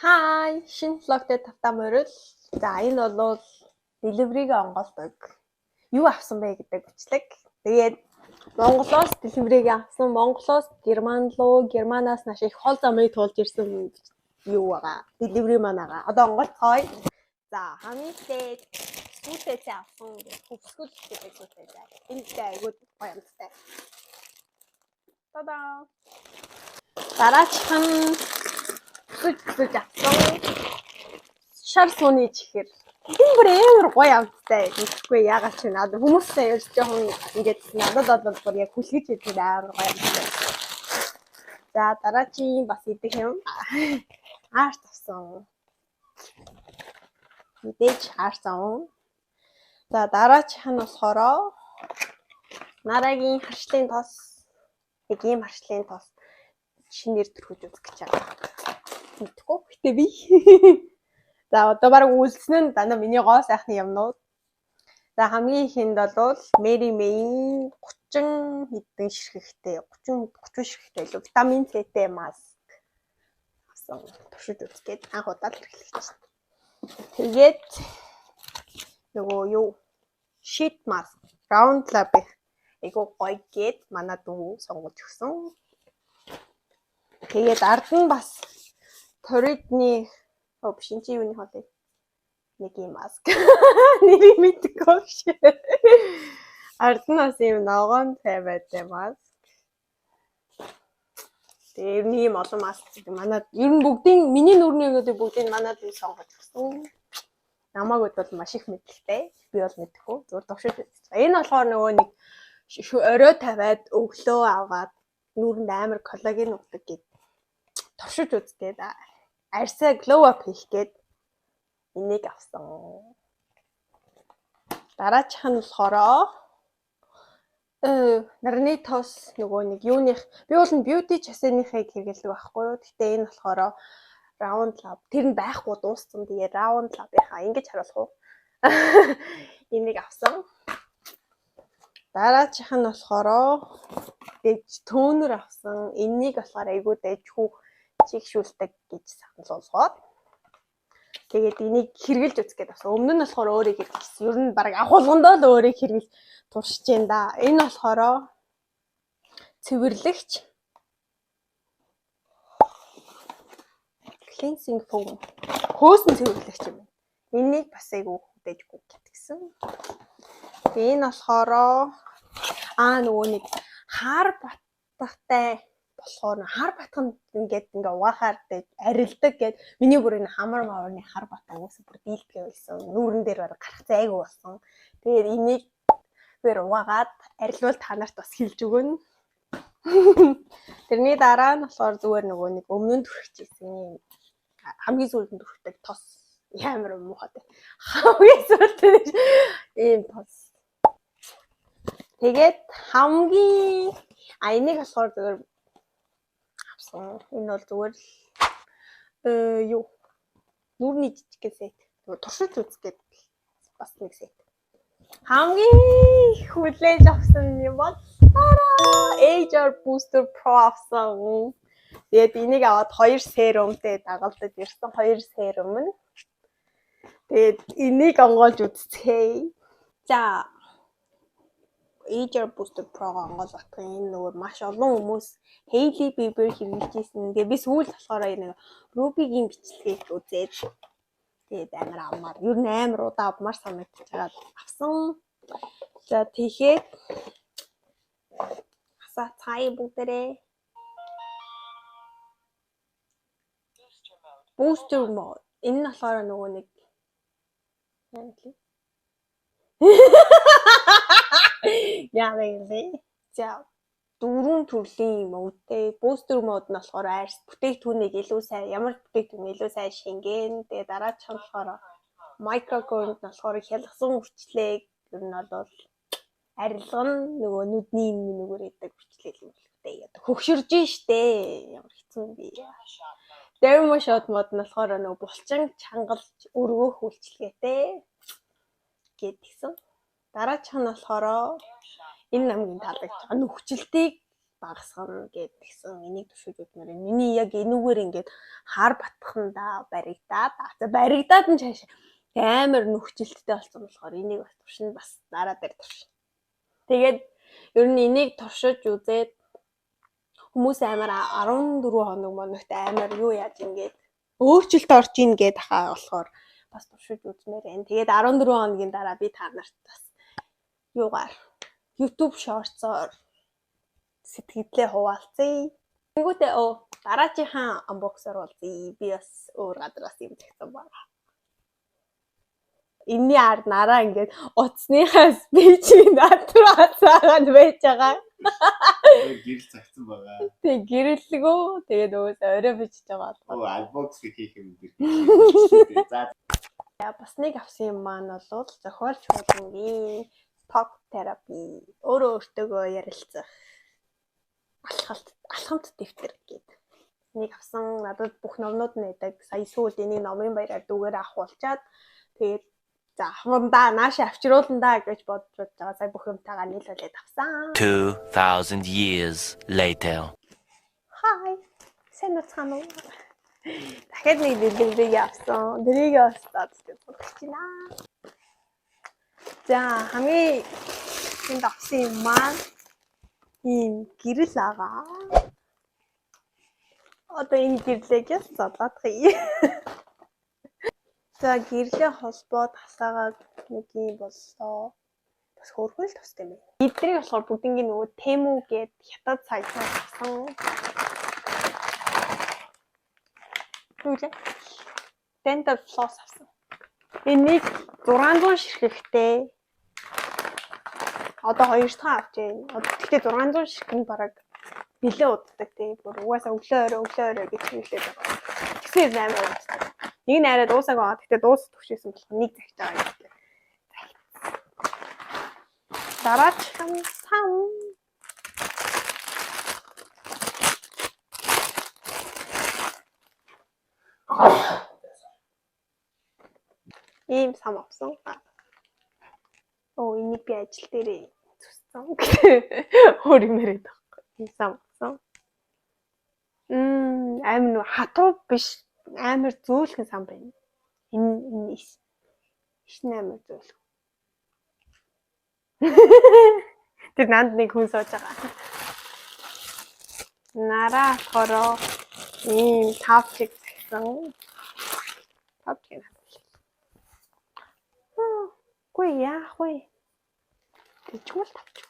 Хай, шинэ влогтой тавтаа морил. За энэ бол delivery-г онгоолдог. Юу авсан бэ гэдэг бичлэг. Тэгээд Монголоос delivery-г авсан. Монголоос Герман руу, Германаас нааш их хол замыг туулж ирсэн юу байгаа. Delivery маань байгаа. Одоо онгоцгоё. За хамгийн дээд сүүтээс авсан хөвсгөл гэдэг сүүтэй. Энэ айгуу гоё юмтай. Тада. Дараачих нь зүж авсан. Шар сууны чихэр. Энэ бүр амар гоё амттай. Мэдхгүй яагаад ч надад хүмүүсээ ярьж жоохон ингэж надад бол бүр яг хүлгэж хэлээд амар гоё амттай. За дараагийн бас идэх юм. Арт авсан. Мэдээж харсан. За дараачих нь болохоор нарагийн харшлын тос. Нэг ийм харшлын тос шинээр төрхөж үзэх гэж байгаа. Мэдхгүй гэтээ би. За одоо баг үйлснэ нь дандаа миний гоо сайхны юмнууд. За хамгийн ихэнд бол Mary May 30 хэдэн ширхэгтэй 30 ширхэгтэй л витамин С-тэй маск авсан. Туршиж үзгээд анх удаа хэрэглэж байна. Тэгээд нөгөө юу sheet mask round lab айгуу гоё гээд манай дүү сонгож өгсөн. Тэгээд ард нь бас Torrid-ны биш энэ юуны холыг нэг юм маск. Нэрийг мэдгүй шээ. Ард нь бас юм ногоон цай байдаг маск. Тэгээд ийм олон маск манай ер нь бүгдийн миний нүрнийгүүдийг бүгдийг манай дүү сонгож өгсөн. Намайг бол маш их мэдлэгтэй. Би бол мэдэхгүй. Зүгээр төвшөж үзсэн. Энэ болохоор нөгөө нэг орой тавиад өглөө аваад нүрэнд амар коллаген өгдөг гэд төвшөж үзтээ. Арьсаа glow up хийх гээд энийг авсан. Дараачих нь болохоор нарны тос нөгөө нэг юуных би бол beauty часныхыг хэрэглэдэг байхгүй юу. Гэтэ энэ болохоор round lab тэр нь байхгүй дууссан. Тэгээ round lab-ийнхаа ингэж харуулах уу. Энийг авсан. Дараачих нь болохоор тонер авсан. Энийг болохоор айгуу дэжгүй чигшүүлдэг гэж санал болгоод. Тэгээд энийг хэрглэж үзэх гээд авсан. Өмнө нь болохоор өөрийг хэрэглэсэн. Ер нь баг ахуулгандаа л өөрийг хэрэглэж туршиж байна да. Энэ болохоор цэвэрлэгч cleansing foam. Хөөсөн цэвэрлэгч юм. Энийг бас айгуу дэжгүй гэтгсэн. Тэгээд энэ болохоор нөгөө нэг хар баттай болохоор хар батхан ингээд угаахаар арилдаг гэд миний бүр энэ хамар маврны хар батан үгүйс бүр дийлдэг байсан. Нүүрэн дээр гарах зайгүй болсон. Тэгээд энийг бүр угаагаад арилвал та нарт бас хэлж өгнө. Тэрний дараа нь болохоор зүгээр нөгөө нэг өмнө нь түрхчихсэн хамгийн сүүлд түрхдэг тос ямар муухай. Хамгийн сүүлд ийм тос. Тэгээд хамгийн энийг болохоор зүгээр авсан. Энэ бол зүгээр юу нүрний жижиг сет. Туршиж үзгээд бас нэг сет. Хамгийн хүлээж авсан юм бол HR Booster Pro авсан. Тэгээд энийг аваад 2 серумтэй дагалдаж ирсэн. 2 серум нь. Тэгээд энийг онгоолж үзцгээе. За HR Booster Pro онгоолгох энэ нөгөө маш олон хүмүүс Hailey Bieber хэрэглэж ирсэн. Тэгээ би сүүл болохоор нэг Ruby-гийн бичлэгийг үзээд тэгээд амар ер нь амар удаа авмаар санагдаж байгаа авсан. За тэгэхээр асаа цай бүгдээрээ Booster mode. Энэ нь болохоор нөгөө нэг яа вэ? За 4 төрлийн модтэй. Booster mode нь болохоор арьс бүтээгдэхүүнийг илүү сайн ямар бүтээгдэхүүн илүү сайн шингэн. Тэгээ дараачих нь болохоор microcurrent нь болохоор хялгасан хүчлээг ер нь бол арилган нөгөө нүдний нүгээр идэг хүчлэл юм хэлтэй. Хөгшөрж штэ. Ямар хэцүү юм бэ? Dermo shot mode нь болохоор нөгөө булчин чангалж өргөх үйлчлэгээтэй гэдгийгсэн. Дараачих нь болохоор энэ намгийн таалагдж байгаа нөхцөлтийг багасгана гэдгсэн энийг төшөөж үзмээр байна. Миний яг энүүгээр ингээд хар батхандаа баригдаад нь цааш амар нүхжилттэй болсон болохоор энийг бас туршина бас дараа дээр туршина. Тэгээд ер нь энийг туршиж үзээд хүмүүс амар 14 хоног моногт амар юу яаж ингээд өөрчлөлт орж ийн гээд ахаа болохоор бас туршиж үзмээр байна. Тэгээд 14 хоногийн дараа би та нарт бас юугаар YouTube Shorts-оор сэтгэлдээ хуваалцъя. Тэнгүүтээ дараачихан unbox-оор болзъя. Би бас өөр гадраас юм зэгсэн байна. Энийний ард нараа ингээд утасныхаас би чи над руу хацаагаад байж байгаа. Гэрэл цагцсан байгаа. Тэг гэрэлгөө тэгээд өөс орой бичиж байгаа бол. Unbox хийх юм дээр. За бас нэг авсан юм маань бол зохиолч хуулангийн talk therapy өөрөө өөртөөгөө ярилцах алхамт дэвтэр гэдэг. Нэг авсан надад бүх номнууд нь байдаг. Сая сүүлд энийг номын баяраар дүүгээр авахулчаад тэгээд за хамдаа нааш авчрууландаа гэж бодож байгаа. Сая бүх юмтайгаа нийлүүлээд авсан. 2000 years later. Hi. Сэнэцхан уу. Дахиад нэг дэлгэрийг авсан. Тэрийг бас таацдаг байна. За хамгийн энд авсан юм маань ийм гэрэл байгаа. Одоо энэ гэрлийг зодоод хий. За гэрлийн холбоод хасаагаад нэг юм боллоо. Бас хөрхөл тустай юм. Эднийг болохоор бүгднийг нөгөө Temu гээд хятад сайтаас авсан. Түлээ. Dental floss авсан. Энийг 600 ширхэгтэй. Одоо 2 дахь авч байна. Гэхдээ 600 ширхэг нь бараг нэлээд уддаг тий. Бүр угаасаа өглөө орой гэж хэлээд байгаа. Тэгсэн амар уддаг. Нэг нь арай дуусаагүй байгаа. Гэхдээ дуусах төвшөөсөн болохоор нэг захиж байгаа юм. Дараачихан сан. Ийм сам авсан. Энийг би ажил дээрээ зүссэн. Өөр юм яриад байгаа. Ийм сам авсан. Амар хатуу биш. Амар зөөлхөн сам байна. Энэ иш амар зөөлхөн. Тэр нанд нэг хүн сууж байгаа. Нараа хороо ийм тавчиг загсан. Тавчиг. Гүй яах вэ? Тэжгүй тавчиг.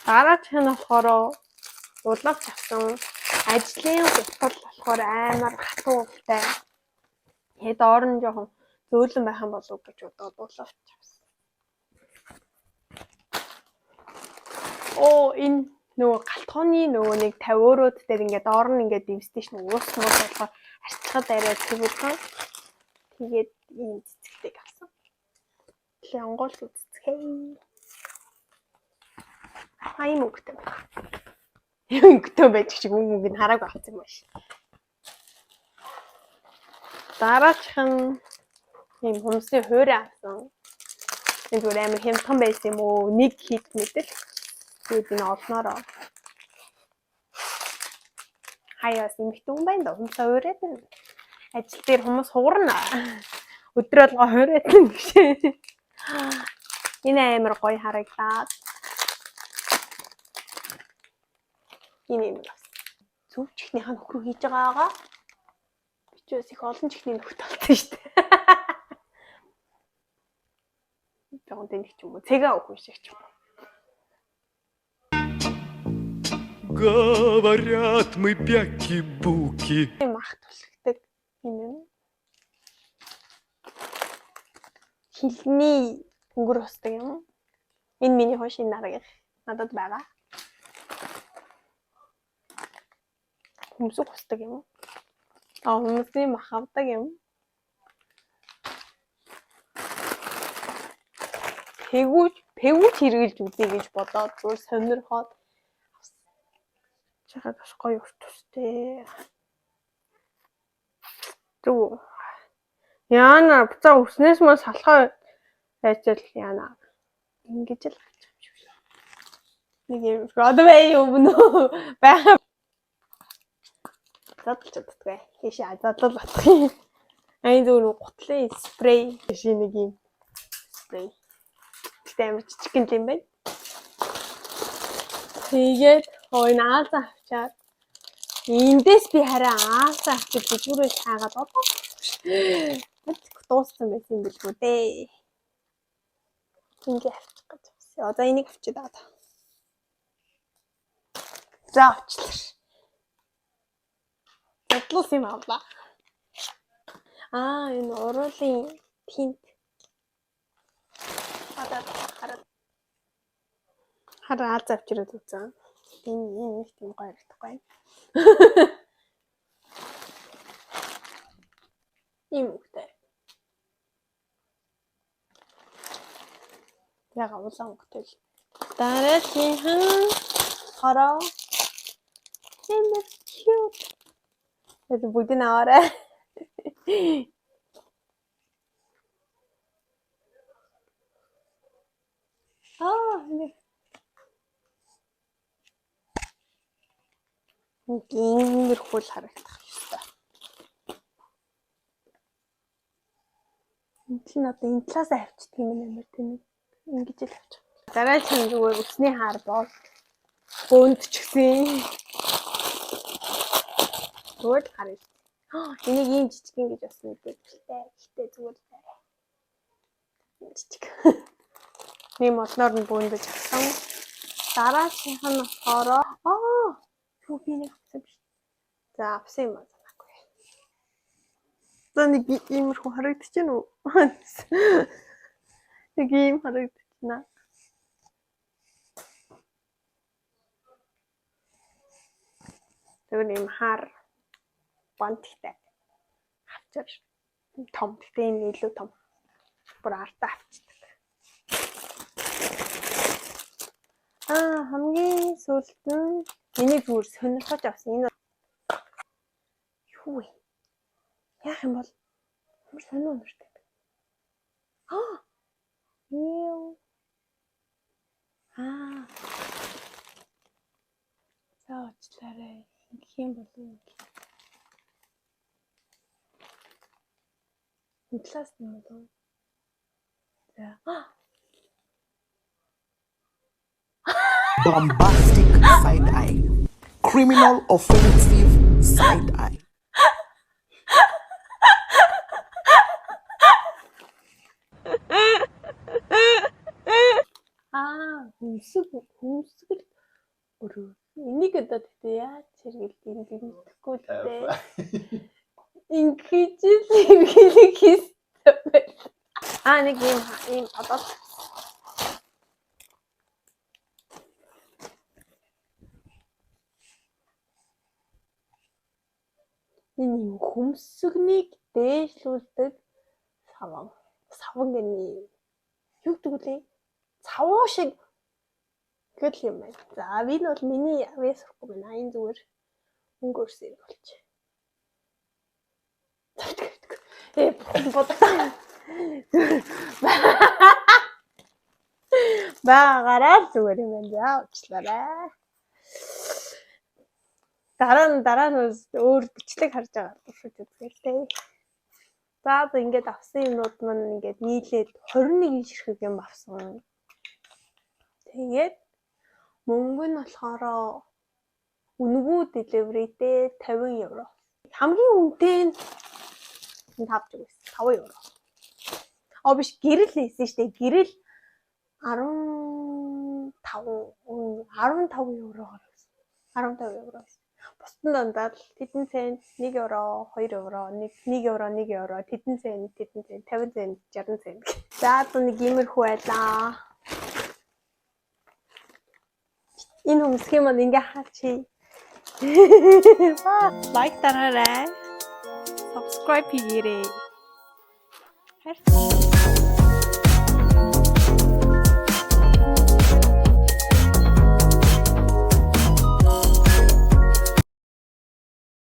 Дараач нь болохоор улавч авсан. Ажлын гутал болохоор амар хатуу уултай. Тэгээд доор нь жоохон зөөлөн байх юм болов гэж бодоод улавч авсан. Энэ нөгөө галтгооны нөгөө нэг 50 € дээр ингээд доор нь ингээд дивстэй шнэ уус болохоор арчхад арай цэвэрхэн. Тэгээд ийм цэцгэлийг авсан. Тэгээ онгойлж үзцгээе. Ийм өнгөтэй байна. Өнгөтэй байж чиг өнгөг нь хараагүй авсан юм байна. Дараачих нь ийм хүмсний хуурай авсан. Энэ зүгээр амар хямдхан байсан юм уу? Нэг хит мэдэл. Тэгээд энэ олноороо. Хаяас имхтэн байна да. Хүмсээ хуурайд нь. Ажил дээр хүмүүс хуурна. Өдөр болгоо хуурайд нь гэж. Энэ амар гоё харагдлаа. Энэ юм байна. Зөв чихнийхаа нөхрөө хийж байгаагаа бичээс их олон чихний нөхд болсон шүү дээ. Тэгвэл тэнийх ч юм уу цэгээ өгөх шиг ч юм уу. Говорят, мы бяки-буки. Мах тулгдаг юм. Хилний өнгөр усдаг юм. Энэ миний хошин наргих надад байгаа. Хүмсэг усдаг юм. Хүмүүсийн мах авдаг юм. Пэгүүч хэрэгжилж үзье гэж бодоод зүгээр сонирхоод чахад бас гоё уртустэй. Зүг. Яана буцаа өснөөс мөн салхаа Яачвал яана. Ингэж л гарч авчих. Нэг юм одоо бай өмнө байгаа. Задлж чаддгүй. Хийшээ задлал батах юм. Айн зөв гутлын спрей шиг нэг юм спрей. Тэгтээ амар жижиг юм байна. Тэгээд энэ аалзаа авчаад эндээс би хараа аалзаа авчиж зүгээрээ шаагаад одоо дууссан байсан юм билгүй дээ. Ингээ авчих гэж байна. Одоо энийг авчиж байгаа. За авчлаа. Задлуус юм авлаа. Энэ уруулын тинт. Хараа авчираад үзэн. Энэ нэг тийм гоё харагдахгүй. Ийм үгтэй. Яга улаан үгтэй. Дараагийн хараа. Энэ cute. Это бүгдийг аваарай. Иймэрхүү л харагдах ёстой. Энэ одоо энэ талаас авчдаг юм амар тийм ингэж л авчих. Дараа чинь зүгээр өсний хаар бол бөөнд ч гэсэн. Зүгээр харъя. Энийг ийм жижиг ингэж бас мэдээ гэлтэй. Гэтэ зүгээр байна. Жижиг. Нэм олноор нь бөөндөж авсан. Дараачих нь болохоор юу би нэг авсан биш. За авсан юм санаагүй. За нэг иймэрхүү харагдаж байна уу? Нэг ийм харагдаж байна. Тэгвэл ийм хар банттай авчирч том гэхдээ энэ илүү том бүр артаа авчдаг. Хамгийн сүүлд нь энийг зүгээр сонирхож авсан. Энэ юу вэ? Яах юм бол ямар сонио өнөртэй. Юу? Заачлаарай. Ингэх юм бол энэ класс юм уу? За. Bombastic side eye. Criminal offensive side eye. Хүмсгэл өрөө. Энийг одоо тэгтээ яаж сэргийлж ийм мэдхгүй л дээ. Ингэж л сэргийлэх хэрэгтэй. Нэг ийм одоо энэ хүмсгнийг дээшлүүлдэг саван гэнэ. Юу гэдэг вэ? Цавуу шиг гэл юм байна. За энэ бол миний авьяас сурахгүй байна. Энэ зүгээр өнгөрсөн болж. Бодлоо. Баагараа зүгээр юм байна. Уучлаарай. Дараа нь өөр бичлэг харж байгаа шүү дээ. За ингээд авсан юмнууд маань ингээд нийлээд 21 ширхэг юм авсан. Тэгээд мөнгө нь болохоор үнгүү delivery-тэй 50 евро. Хамгийн үнэтэй нь тавж өгсөн 5 евро. Биш гэрэл нээсэн шүү дээ. Гэрэл 15 евроор байсан. 15 евро. Бусдын дандаа тэдэн цент 1 евро, 2 евро, 1 евро, 1 евро, тэдэн цент, 50 цент, 60 цент. За нэг иймэрхүү байлаа. Энэ хүмүүсийн маань ингээ хаачи. Лайк дараарай. Subscribe хийгээрэй.